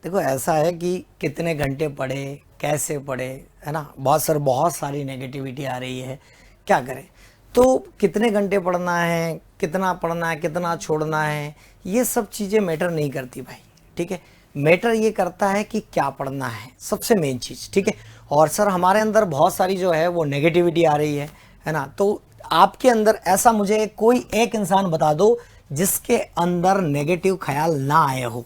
देखो ऐसा है कि कितने घंटे पढ़े, कैसे पढ़े, है ना। बहुत सारी नेगेटिविटी आ रही है, क्या करें। तो कितने घंटे पढ़ना है, कितना छोड़ना है, ये सब चीज़ें मैटर नहीं करती भाई, ठीक है। मैटर ये करता है कि क्या पढ़ना है, सबसे मेन चीज़, ठीक है। और सर हमारे अंदर बहुत सारी जो है वो नेगेटिविटी आ रही है ना। तो आपके अंदर ऐसा मुझे कोई एक इंसान बता दो जिसके अंदर नेगेटिव ख्याल ना आए हो,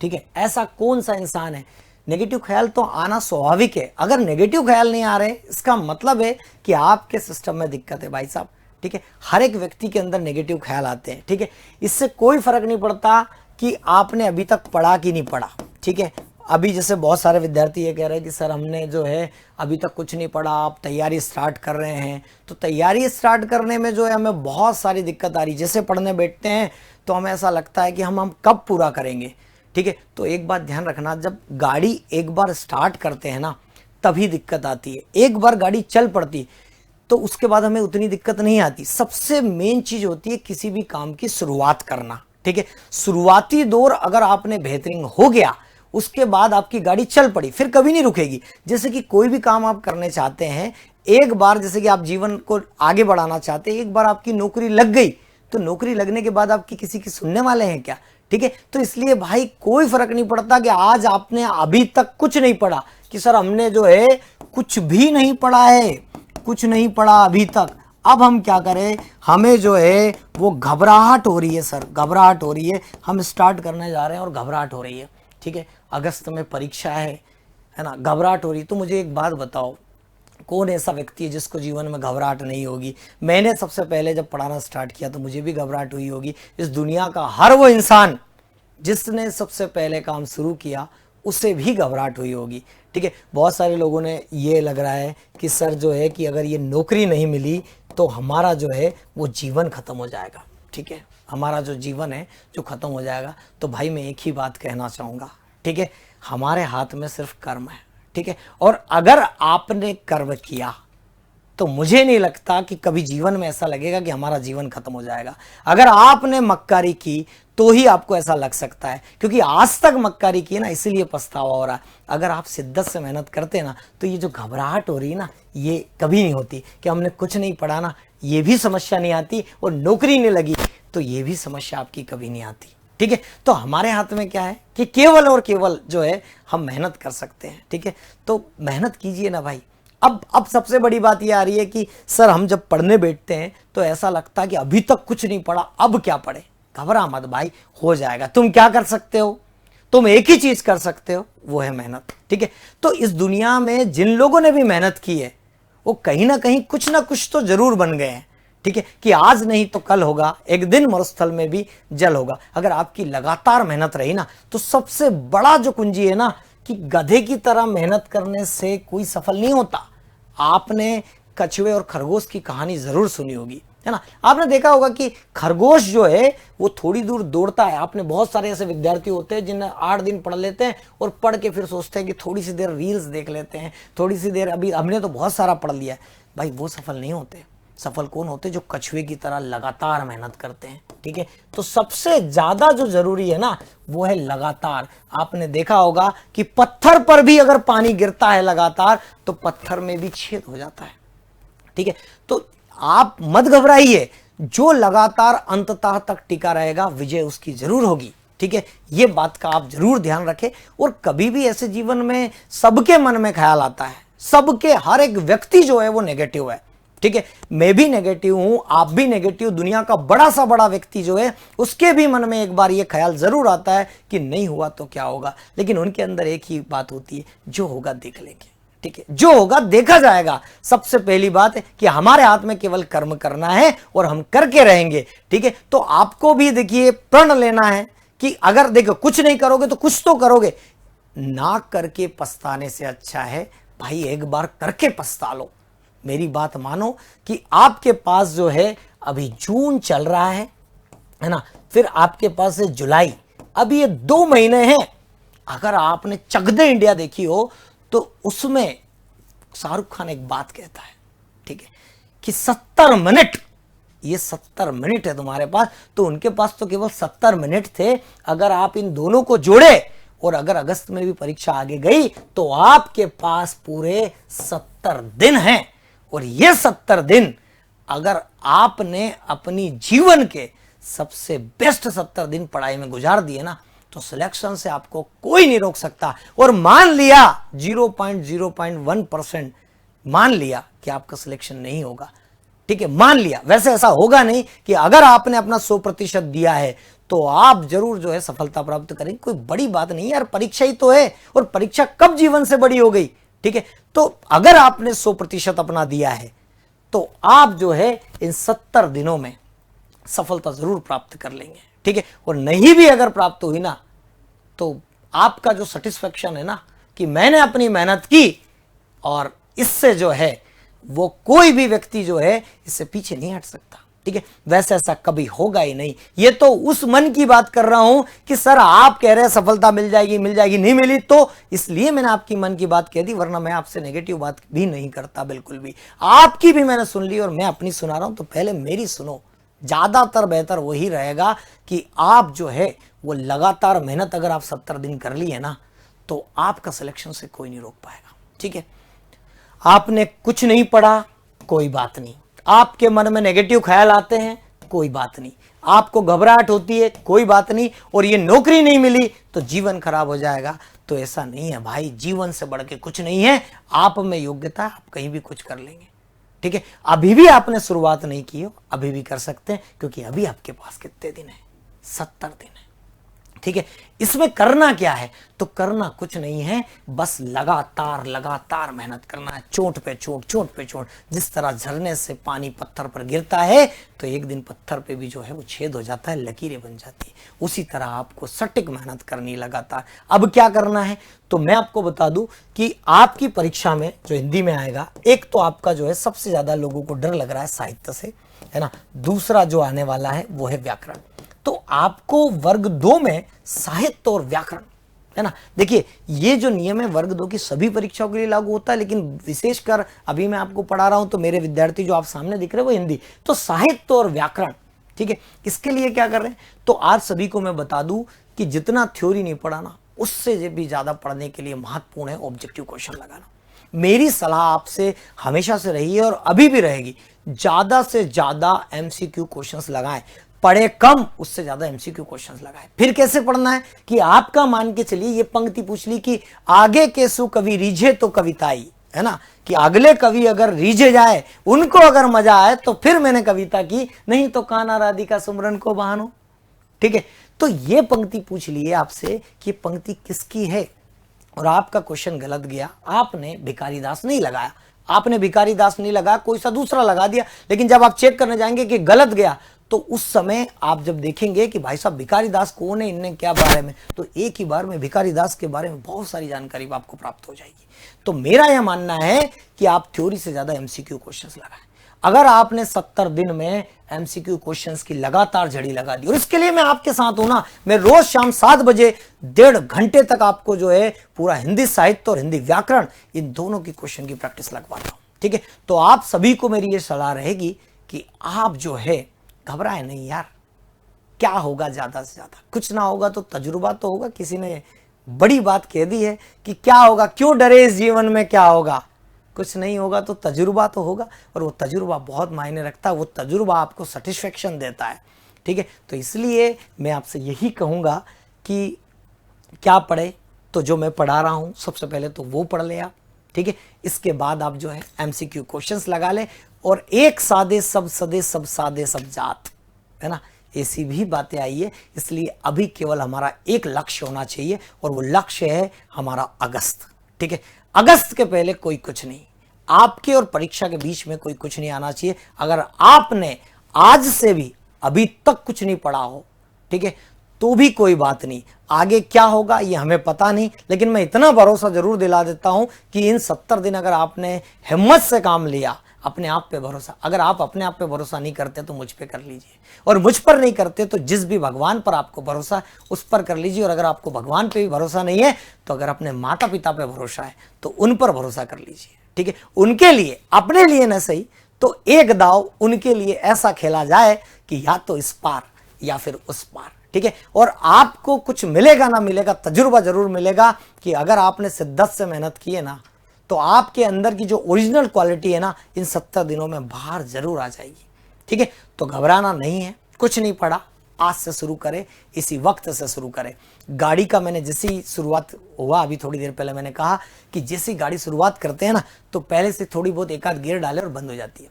ठीक है। ऐसा कौन सा इंसान है। नेगेटिव ख्याल तो आना स्वाभाविक है। अगर नेगेटिव ख्याल नहीं आ रहे इसका मतलब है कि आपके सिस्टम में दिक्कत है भाई साहब, ठीक है। हर एक व्यक्ति के अंदर नेगेटिव ख्याल आते हैं, ठीक है। इससे कोई फर्क नहीं पड़ता कि आपने अभी तक पढ़ा कि नहीं पढ़ा, ठीक है। अभी जैसे बहुत सारे विद्यार्थी ये कह रहे हैं कि सर हमने जो है अभी तक कुछ नहीं पढ़ा, आप तैयारी स्टार्ट कर रहे हैं। तो तैयारी स्टार्ट करने में जो है हमें बहुत सारी दिक्कत आ रही है। जैसे पढ़ने बैठते हैं तो हमें ऐसा लगता है कि हम कब पूरा करेंगे, ठीक है। तो एक बात ध्यान रखना, जब गाड़ी एक बार स्टार्ट करते हैं ना तभी दिक्कत आती है। एक बार गाड़ी चल पड़ती तो उसके बाद हमें उतनी दिक्कत नहीं आती। सबसे मेन चीज होती है किसी भी काम की शुरुआत करना, ठीक है। शुरुआती दौर अगर आपने बेहतरीन हो गया, उसके बाद आपकी गाड़ी चल पड़ी, फिर कभी नहीं रुकेगी। जैसे कि कोई भी काम आप करने चाहते हैं, एक बार जैसे कि आप जीवन को आगे बढ़ाना चाहते हैं, एक बार आपकी नौकरी लग गई तो नौकरी लगने के बाद आपकी किसी की सुनने वाले हैं क्या, ठीक है। तो इसलिए भाई कोई फर्क नहीं पड़ता कि आज आपने अभी तक कुछ नहीं पढ़ा, कि सर हमने जो है कुछ भी नहीं पढ़ा है, कुछ नहीं पढ़ा अभी तक, अब हम क्या करें। हमें जो है वो घबराहट हो रही है सर, घबराहट हो रही है। हम स्टार्ट करने जा रहे हैं और घबराहट हो रही है, ठीक है। अगस्त में परीक्षा है ना, घबराहट हो रही। तो मुझे एक बात बताओ, कौन ऐसा व्यक्ति है जिसको जीवन में घबराहट नहीं होगी। मैंने सबसे पहले जब पढ़ाना स्टार्ट किया तो मुझे भी घबराहट हुई होगी। इस दुनिया का हर वो इंसान जिसने सबसे पहले काम शुरू किया उसे भी घबराहट हुई होगी, ठीक है। बहुत सारे लोगों ने ये लग रहा है कि सर जो है कि अगर ये नौकरी नहीं मिली तो हमारा जो है वो जीवन खत्म हो जाएगा, ठीक है। हमारा जो जीवन है जो खत्म हो जाएगा। तो भाई मैं एक ही बात कहना चाहूँगा, ठीक है, हमारे हाथ में सिर्फ कर्म है, ठीक है। और अगर आपने कर्म किया तो मुझे नहीं लगता कि कभी जीवन में ऐसा लगेगा कि हमारा जीवन खत्म हो जाएगा। अगर आपने मक्कारी की तो ही आपको ऐसा लग सकता है, क्योंकि आज तक मक्कारी की है ना, इसीलिए पछतावा हो रहा है। अगर आप शिद्दत से मेहनत करते ना तो ये जो घबराहट हो रही है ना ये कभी नहीं होती। कि हमने कुछ नहीं पढ़ा ना, ये भी समस्या नहीं आती, और नौकरी नहीं लगी तो ये भी समस्या आपकी कभी नहीं आती, ठीक है। तो हमारे हाथ में क्या है कि केवल और केवल जो है हम मेहनत कर सकते हैं, ठीक है। तो मेहनत कीजिए ना भाई। अब सबसे बड़ी बात ये आ रही है कि सर हम जब पढ़ने बैठते हैं तो ऐसा लगता है कि अभी तक कुछ नहीं पढ़ा, अब क्या पढ़े। घबरा मत भाई, हो जाएगा। तुम क्या कर सकते हो, तुम एक ही चीज कर सकते हो, वो है मेहनत, ठीक है। तो इस दुनिया में जिन लोगों ने भी मेहनत की है वो कहीं ना कहीं कुछ ना कुछ तो जरूर बन गए हैं, ठीक है। कि आज नहीं तो कल होगा, एक दिन मरुस्थल में भी जल होगा। अगर आपकी लगातार मेहनत रही ना तो सबसे बड़ा जो कुंजी है ना कि गधे की तरह मेहनत करने से कोई सफल नहीं होता। आपने कछुए और खरगोश की कहानी जरूर सुनी होगी, है ना। आपने देखा होगा कि खरगोश जो है वो थोड़ी दूर दौड़ता है। आपने बहुत सारे ऐसे विद्यार्थी होते हैं जिन्हें 8 दिन पढ़ लेते हैं और पढ़ के फिर सोचते हैं कि थोड़ी सी देर रील्स देख लेते हैं, थोड़ी सी देर, अभी हमने तो बहुत सारा पढ़ लिया है। भाई वो सफल नहीं होते। सफल कौन होते, जो कछुए की तरह लगातार मेहनत करते हैं, ठीक है। तो सबसे ज्यादा जो जरूरी है ना वो है लगातार। आपने देखा होगा कि पत्थर पर भी अगर पानी गिरता है लगातार तो पत्थर में भी छेद हो जाता है, ठीक है। तो आप मत घबराइए, जो लगातार अंततः तक टिका रहेगा विजय उसकी जरूर होगी, ठीक है। ये बात का आप जरूर ध्यान रखें। और कभी भी ऐसे जीवन में सबके मन में ख्याल आता है, सबके, हर एक व्यक्ति जो है वो नेगेटिव है, ठीक है। मैं भी नेगेटिव हूं, आप भी नेगेटिव। दुनिया का बड़ा सा बड़ा व्यक्ति जो है उसके भी मन में एक बार ये ख्याल जरूर आता है कि नहीं हुआ तो क्या होगा। लेकिन उनके अंदर एक ही बात होती है, जो होगा देख लेंगे, ठीक है। जो होगा देखा जाएगा। सबसे पहली बात है कि हमारे हाथ में केवल कर्म करना है और हम करके रहेंगे, ठीक है। तो आपको भी देखिए प्रण लेना है कि अगर देखो कुछ नहीं करोगे तो कुछ तो करोगे। ना करके पछताने से अच्छा है भाई एक बार करके पछता लो। मेरी बात मानो कि आपके पास जो है अभी जून चल रहा है ना, फिर आपके पास है जुलाई, अभी ये 2 महीने हैं। अगर आपने चक दे इंडिया देखी हो तो उसमें शाहरुख खान एक बात कहता है, ठीक है, कि 70 मिनट, ये 70 मिनट है तुम्हारे पास, तो उनके पास तो केवल 70 मिनट थे। अगर आप इन दोनों को जोड़े और अगर अगस्त में भी परीक्षा आगे गई तो आपके पास पूरे 70 दिन हैं। और ये 70 दिन अगर आपने अपनी जीवन के सबसे बेस्ट 70 दिन पढ़ाई में गुजार दिए ना, तो सिलेक्शन से आपको कोई नहीं रोक सकता। और मान लिया 0.01% मान लिया कि आपका सिलेक्शन नहीं होगा, ठीक है, मान लिया, वैसे ऐसा होगा नहीं कि अगर आपने अपना 100% दिया है तो आप जरूर जो है सफलता प्राप्त करेंगे। कोई बड़ी बात नहीं यार, परीक्षा ही तो है, और परीक्षा कब जीवन से बड़ी हो गई, ठीक है। तो अगर आपने 100% अपना दिया है तो आप जो है इन 70 दिनों में सफलता जरूर प्राप्त कर लेंगे, ठीक है। और नहीं भी अगर प्राप्त हुई ना, तो आपका जो सेटिस्फेक्शन है ना कि मैंने अपनी मेहनत की, और इससे जो है वो कोई भी व्यक्ति जो है इससे पीछे नहीं हट सकता, ठीक है। वैसे ऐसा कभी होगा ही नहीं। ये तो उस मन की बात कर रहा हूं कि सर आप कह रहे हैं सफलता मिल जाएगी, नहीं मिली, तो इसलिए मैंने आपकी मन की बात कह दी, वरना मैं आपसे नेगेटिव बात भी नहीं करता, बिल्कुल भी। आपकी भी मैंने सुन ली और मैं अपनी सुना रहा हूं, तो पहले मेरी सुनो। ज्यादातर बेहतर वही रहेगा कि आप जो है वो लगातार मेहनत अगर आप 70 दिन कर ली है ना, तो आपका सिलेक्शन से कोई नहीं रोक पाएगा, ठीक है। आपने कुछ नहीं पढ़ा, कोई बात नहीं। आपके मन में नेगेटिव ख्याल आते हैं, कोई बात नहीं। आपको घबराहट होती है, कोई बात नहीं। और ये नौकरी नहीं मिली तो जीवन खराब हो जाएगा, तो ऐसा नहीं है भाई। जीवन से बढ़ के कुछ नहीं है। आप में योग्यता, आप कहीं भी कुछ कर लेंगे, ठीक है। अभी भी आपने शुरुआत नहीं की हो, अभी भी कर सकते हैं, क्योंकि अभी आपके पास कितने दिन है? 70 दिन है, ठीक है। इसमें करना क्या है? तो करना कुछ नहीं है, बस लगातार लगातार मेहनत करना है, चोट पे चोट, चोट पे चोट। जिस तरह झरने से पानी पत्थर पर गिरता है तो एक दिन पत्थर पे भी जो है वो छेद हो जाता है, लकीरें बन जाती है। उसी तरह आपको सटीक मेहनत करनी लगातार। अब क्या करना है? तो मैं आपको बता दूं कि आपकी परीक्षा में जो हिंदी में आएगा, एक तो आपका जो है सबसे ज्यादा लोगों को डर लग रहा है साहित्य से, है ना। दूसरा जो आने वाला है वो है व्याकरण। तो आपको वर्ग 2 में साहित्य और व्याकरण, है ना। देखिए ये जो नियम है वर्ग 2 की सभी परीक्षाओं के लिए लागू होता है, लेकिन विशेषकर अभी मैं आपको पढ़ा रहा हूं तो मेरे विद्यार्थी जो आप सामने दिख रहे हैं वो हिंदी, तो साहित्य और व्याकरण, ठीक है। इसके लिए क्या कर रहे हैं? तो आज सभी को मैं बता दूं कि जितना थ्योरी नहीं पढ़ाना, उससे भी ज्यादा पढ़ने के लिए महत्वपूर्ण है ऑब्जेक्टिव क्वेश्चन लगाना। मेरी सलाह आपसे हमेशा से रही है और अभी भी रहेगी, ज्यादा से ज्यादा एमसीक्यू क्वेश्चंस लगाएं। पढ़े कम, उससे ज्यादा एमसीक्यू क्वेश्चंस लगाएं। फिर कैसे पढ़ना है कि आपका मान के चलिए ये पंक्ति पूछ ली कि आगे के सु कवि रीझे तो कविताई, है ना, कि अगले कवि अगर रीझे जाए, उनको अगर मजा आए तो फिर मैंने कविता की, नहीं तो कान्हा राधिका सुमरन को बहानो, ठीक है। तो ये पंक्ति पूछ ली है आपसे कि पंक्ति किसकी है, और आपका क्वेश्चन गलत गया, आपने भिखारी दास नहीं लगाया, आपने भिखारी दास नहीं लगाया, कोई सा दूसरा लगा दिया। लेकिन जब आप चेक करने जाएंगे कि गलत गया, तो उस समय आप जब देखेंगे कि भाई साहब भिखारी दास कौन है, इनने क्या बारे में, तो एक ही बार में भिखारी दास के बारे में बहुत सारी जानकारी आपको प्राप्त हो जाएगी। तो मेरा यह मानना है कि आप थ्योरी से ज्यादा एमसीक्यू क्वेश्चंस लगाएं। अगर आपने 70 दिन में एमसीक्यू क्वेश्चंस की लगातार झड़ी लगा दी, और इसके लिए मैं आपके साथ हूं ना, मैं रोज शाम 7 बजे 1.5 घंटे तक आपको जो है पूरा हिंदी साहित्य और हिंदी व्याकरण, इन दोनों की क्वेश्चन की प्रैक्टिस लगवाता हूं, ठीक है। तो आप सभी को मेरी ये सलाह रहेगी कि आप जो है घबराए नहीं यार। क्या होगा? ज्यादा से ज्यादा कुछ ना होगा तो तजुर्बा तो होगा। किसी ने बड़ी बात कह दी है कि क्या होगा, क्यों डरे इस जीवन में, क्या होगा? कुछ नहीं होगा तो तजुर्बा तो होगा, और वो तजुर्बा बहुत मायने रखता है। वो तजुर्बा आपको सेटिस्फेक्शन देता है, ठीक है। तो इसलिए मैं आपसे यही कहूंगा कि क्या पढ़े, तो जो मैं पढ़ा रहा हूं सबसे पहले तो वो पढ़ ले आप, ठीक है। इसके बाद आप जो है एमसीक्यू क्वेश्चंस लगा ले, और एक सादे सब सदे सब सादे सब जात, है ना, ऐसी भी बातें आई है। इसलिए अभी केवल हमारा एक लक्ष्य होना चाहिए, और वो लक्ष्य है हमारा अगस्त, ठीक है। अगस्त के पहले कोई कुछ नहीं, आपके और परीक्षा के बीच में कोई कुछ नहीं आना चाहिए। अगर आपने आज से भी अभी तक कुछ नहीं पढ़ा हो, ठीक है, तो भी कोई बात नहीं। आगे क्या होगा ये हमें पता नहीं, लेकिन मैं इतना भरोसा जरूर दिला देता हूं कि इन 70 दिन अगर आपने हिम्मत से काम लिया, अपने आप पे भरोसा, अगर आप अपने आप पे भरोसा नहीं करते तो मुझ पे कर लीजिए, और मुझ पर नहीं करते तो जिस भी भगवान पर आपको भरोसा उस पर कर लीजिए। और अगर आपको भगवान पे भी भरोसा नहीं है तो अगर अपने माता पिता पे भरोसा है तो उन पर भरोसा कर लीजिए, ठीक है। उनके लिए, अपने लिए न सही तो एक दाव उनके लिए ऐसा खेला जाए कि या तो इस पार या फिर उस पार, ठीक है। और आपको कुछ मिलेगा ना मिलेगा, तजुर्बा जरूर मिलेगा कि अगर आपने शिद्दत से मेहनत की है ना, तो आपके अंदर की जो ओरिजिनल क्वालिटी है ना, इन 70 दिनों में बाहर जरूर आ जाएगी। ठीक है, तो घबराना नहीं है, कुछ नहीं पड़ा, आज से शुरू करें, इसी वक्त से शुरू करें। गाड़ी का मैंने जैसी शुरुआत हुआ, अभी थोड़ी देर पहले मैंने कहा कि जैसी गाड़ी शुरुआत करते हैं ना, तो पहले से थोड़ी बहुत एक आध गियर डाले और बंद हो जाती है।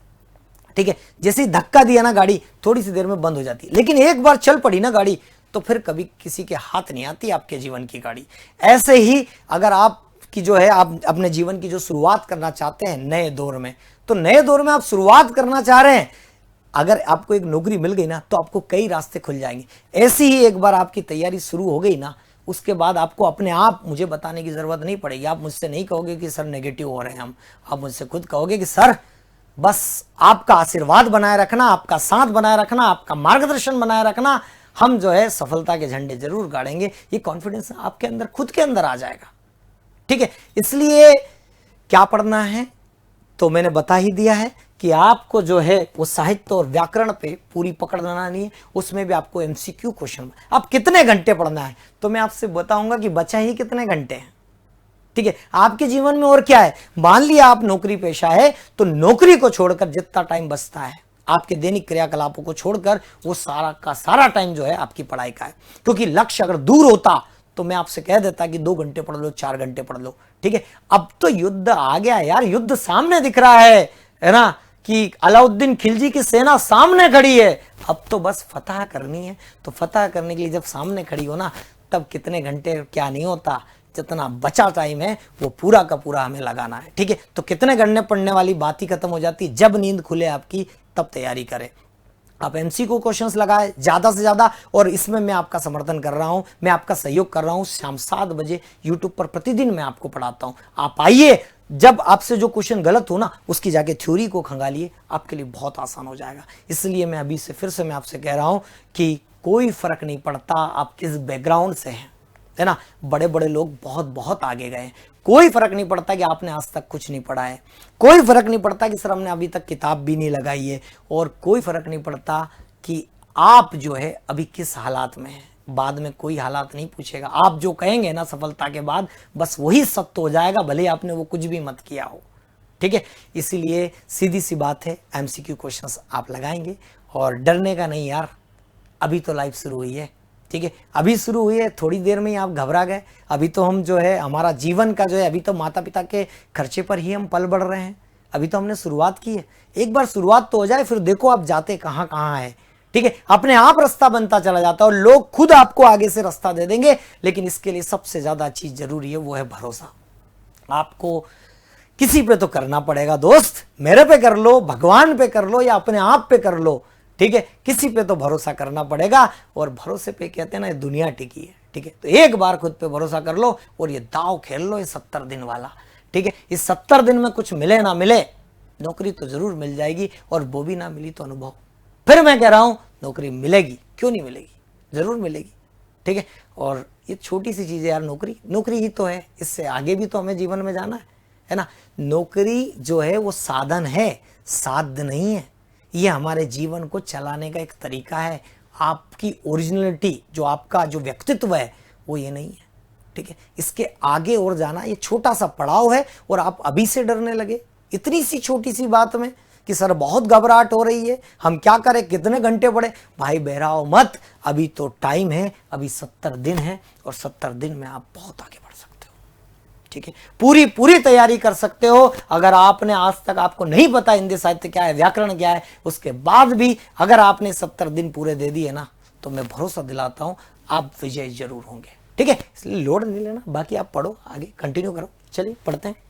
ठीक है, जैसे धक्का दिया ना गाड़ी, थोड़ी सी देर में बंद हो जाती है, लेकिन एक बार चल पड़ी ना गाड़ी, तो फिर कभी किसी के हाथ नहीं आती आपके जीवन की गाड़ी। ऐसे ही अगर आप की जो है, आप अपने जीवन की जो शुरुआत करना चाहते हैं नए दौर में, तो नए दौर में आप शुरुआत करना चाह रहे हैं, अगर आपको एक नौकरी मिल गई ना, तो आपको कई रास्ते खुल जाएंगे। ऐसी ही एक बार आपकी तैयारी शुरू हो गई ना, उसके बाद आपको अपने आप मुझे बताने की जरूरत नहीं पड़ेगी। आप मुझसे नहीं कहोगे कि सर नेगेटिव हो रहे हैं हम, आप मुझसे खुद कहोगे कि सर बस आपका आशीर्वाद बनाए रखना, आपका साथ बनाए रखना, आपका मार्गदर्शन बनाए रखना, हम जो है सफलता के झंडे जरूर गाड़ेंगे। ये कॉन्फिडेंस आपके अंदर, खुद के अंदर आ जाएगा। ठीक है, इसलिए क्या पढ़ना है तो मैंने बता ही दिया है कि आपको जो है वो साहित्य और व्याकरण पे पूरी पकड़ बनानी है। उसमें भी आपको एमसीक्यू क्वेश्चन, अब कितने घंटे पढ़ना है तो मैं आपसे बताऊंगा कि बचा ही कितने घंटे हैं। ठीक है, आपके जीवन में और क्या है, मान लिया आप नौकरी पेशा है, तो नौकरी को छोड़कर जितना टाइम बचता है आपके दैनिक क्रियाकलापों को छोड़कर, वो सारा का सारा टाइम जो है आपकी पढ़ाई का है। क्योंकि लक्ष्य अगर दूर होता तो मैं आपसे कह देता कि 2 घंटे पढ़ लो, 4 घंटे पढ़ लो। ठीक है, अब तो युद्ध आ गया यार, युद्ध सामने दिख रहा है ना, कि अलाउद्दीन खिलजी की सेना सामने खड़ी है, अब तो बस फतह करनी है। तो फतह करने के लिए जब सामने खड़ी हो ना, तब कितने घंटे क्या नहीं होता, जितना बचा टाइम है वो पूरा का पूरा हमें लगाना है। ठीक है, तो कितने घंटे पढ़ने वाली बात ही खत्म हो जाती है, जब नींद खुले आपकी तब तैयारी करें। आप एमसीक्यू क्वेश्चंस लगाए ज्यादा से ज्यादा, और इसमें मैं आपका समर्थन कर रहा हूं, मैं आपका सहयोग कर रहा हूं। शाम 7 बजे यूट्यूब पर प्रतिदिन मैं आपको पढ़ाता हूं। आप आइए, जब आपसे जो क्वेश्चन गलत हो ना, उसकी जाके थ्योरी को खंगालिए, आपके लिए बहुत आसान हो जाएगा। इसलिए मैं अभी से फिर से मैं आपसे कह रहा हूं कि कोई फर्क नहीं पड़ता आप किस बैकग्राउंड से हैं, है ना। बड़े बड़े लोग बहुत बहुत आगे गए, कोई फर्क नहीं पड़ता कि आपने आज तक कुछ नहीं पढ़ा है, कोई फर्क नहीं पड़ता कि सर हमने अभी तक किताब भी नहीं लगाई है, और कोई फर्क नहीं पड़ता कि आप जो है अभी किस हालात में हैं। बाद में कोई हालात नहीं पूछेगा, आप जो कहेंगे ना सफलता के बाद, बस वही सत्य हो जाएगा, भले आपने वो कुछ भी मत किया हो। ठीक है, इसीलिए सीधी सी बात है, एमसीक्यू क्वेश्चंस आप लगाएंगे, और डरने का नहीं यार, अभी तो लाइफ शुरू हुई है। ठीक है, अभी शुरू हुई है, थोड़ी देर में ही आप घबरा गए। अभी तो हम जो है हमारा जीवन का जो है, अभी तो माता पिता के खर्चे पर ही हम पल बढ़ रहे हैं, अभी तो हमने शुरुआत की है। एक बार शुरुआत तो हो जाए, फिर देखो आप जाते कहाँ कहाँ है। ठीक है, अपने आप रास्ता बनता चला जाता है, और लोग खुद आपको आगे से रास्ता दे देंगे। लेकिन इसके लिए सबसे ज्यादा चीज जरूरी है, वो है भरोसा। आपको किसी पे तो करना पड़ेगा दोस्त, मेरे पे कर लो, भगवान पे कर लो, या अपने आप पे कर लो। ठीक है, किसी पे तो भरोसा करना पड़ेगा, और भरोसे पे कहते हैं ना, ये दुनिया टिकी है। ठीक है, तो एक बार खुद पे भरोसा कर लो, और ये दाव खेल लो, ये 70 दिन वाला। ठीक है, इस 70 दिन में कुछ मिले ना मिले, नौकरी तो जरूर मिल जाएगी, और वो भी ना मिली तो अनुभव। फिर मैं कह रहा हूं, नौकरी मिलेगी, क्यों नहीं मिलेगी, जरूर मिलेगी। ठीक है, और ये छोटी सी चीज है यार, नौकरी नौकरी ही तो है, इससे आगे भी तो हमें जीवन में जाना है ना। नौकरी जो है वो साधन है, साध्य नहीं है। ये हमारे जीवन को चलाने का एक तरीका है। आपकी ओरिजिनलिटी, जो आपका जो व्यक्तित्व है, वो ये नहीं है। ठीक है, इसके आगे और जाना, ये छोटा सा पड़ाव है, और आप अभी से डरने लगे इतनी सी छोटी सी बात में कि सर बहुत घबराहट हो रही है, हम क्या करें, कितने घंटे पढ़े। भाई बहराओ मत, अभी तो टाइम है, अभी 70 दिन है, और 70 दिन में आप बहुत आगे बढ़ सकते हो। ठीक है, पूरी पूरी तैयारी कर सकते हो। अगर आपने आज तक, आपको नहीं पता हिंदी साहित्य क्या है, व्याकरण क्या है, उसके बाद भी अगर आपने 70 दिन पूरे दे दिए ना, तो मैं भरोसा दिलाता हूं आप विजय जरूर होंगे। ठीक है, इसलिए लोड नहीं लेना, बाकी आप पढ़ो, आगे कंटिन्यू करो। चलिए पढ़ते हैं।